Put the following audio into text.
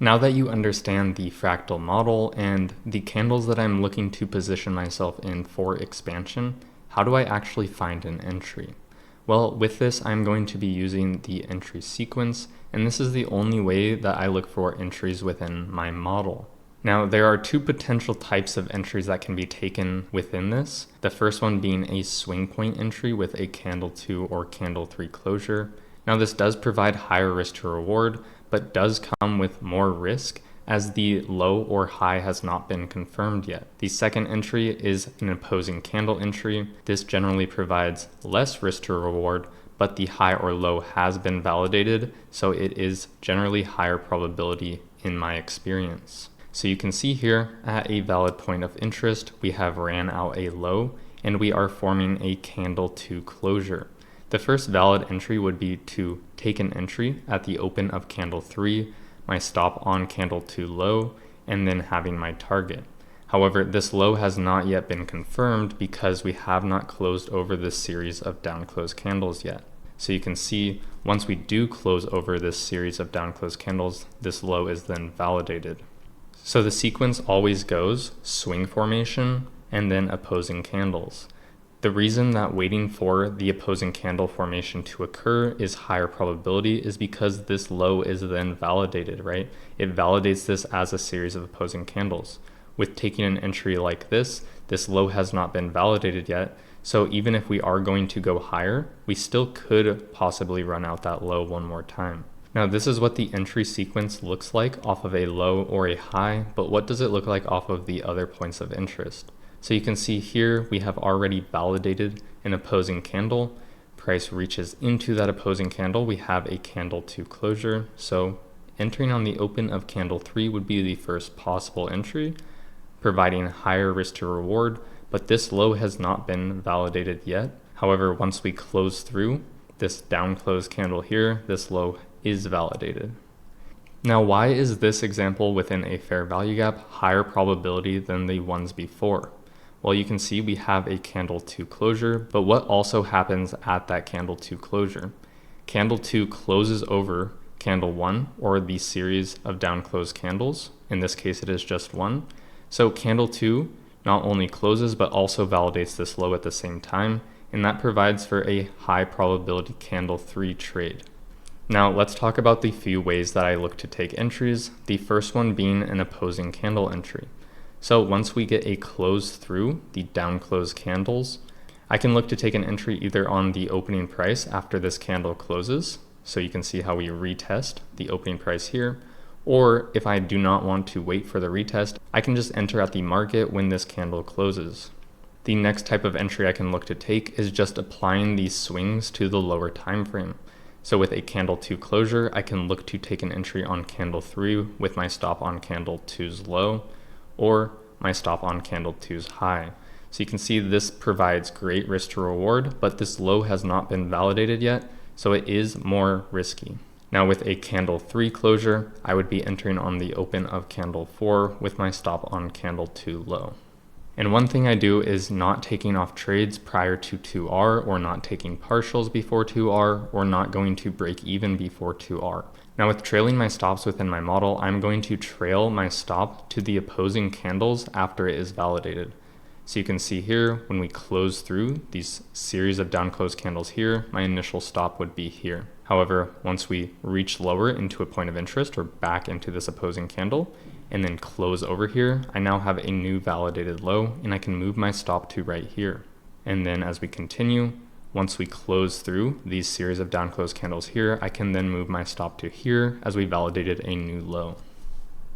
Now that you understand the fractal model and the candles that I'm looking to position myself in for expansion, how do I actually find an entry? Well, with this, I'm going to be using the entry sequence, and this is the only way that I look for entries within my model. Now, there are two potential types of entries that can be taken within this. The first one being a swing point entry with a candle 2 or candle 3 closure. Now, this does provide higher risk to reward, but does come with more risk as the low or high has not been confirmed yet. The second entry is an opposing candle entry. This generally provides less risk to reward, but the high or low has been validated, so it is generally higher probability in my experience. So you can see here at a valid point of interest, we have ran out a low and we are forming a candle 2 closure. The first valid entry would be to take an entry at the open of candle 3, my stop on candle 2 low, and then having my target. However, this low has not yet been confirmed because we have not closed over this series of down close candles yet. So you can see once we do close over this series of down close candles, this low is then validated. So the sequence always goes swing formation and then opposing candles. The reason that waiting for the opposing candle formation to occur is higher probability is because this low is then validated, right? It validates this as a series of opposing candles. With taking an entry like this low has not been validated yet. So even if we are going to go higher, we still could possibly run out that low one more time. Now this is what the entry sequence looks like off of a low or a high, but what does it look like off of the other points of interest? So you can see here we have already validated an opposing candle. Price reaches into that opposing candle. We have a candle 2 closure. So entering on the open of candle 3 would be the first possible entry, providing higher risk to reward, but this low has not been validated yet. However, once we close through this down close candle here, this low is validated. Now, why is this example within a fair value gap higher probability than the ones before? Well, you can see we have a candle 2 closure, but what also happens at that candle 2 closure? Candle 2 closes over candle 1 or the series of down close candles. In this case, it is just one. So candle 2 not only closes, but also validates this low at the same time, and that provides for a high probability candle 3 trade. Now let's talk about the few ways that I look to take entries, the first one being an opposing candle entry. So once we get a close through the down close candles, I can look to take an entry either on the opening price after this candle closes, so you can see how we retest the opening price here, or if I do not want to wait for the retest, I can just enter at the market when this candle closes. The next type of entry I can look to take is just applying these swings to the lower time frame. So with a candle 2 closure, I can look to take an entry on candle 3 with my stop on candle 2's low or my stop on candle 2's high. So you can see this provides great risk to reward, but this low has not been validated yet, so it is more risky. Now with a candle 3 closure, I would be entering on the open of candle 4 with my stop on candle 2 low. And one thing I do is not taking off trades prior to 2R or not taking partials before 2R or not going to break even before 2R. Now with trailing my stops within my model, I'm going to trail my stop to the opposing candles after it is validated. So you can see here when we close through these series of down close candles here, my initial stop would be here. However, once we reach lower into a point of interest or back into this opposing candle, and then close over here, I now have a new validated low and I can move my stop to right here. And then as we continue, once we close through these series of down close candles here, I can then move my stop to here as we validated a new low.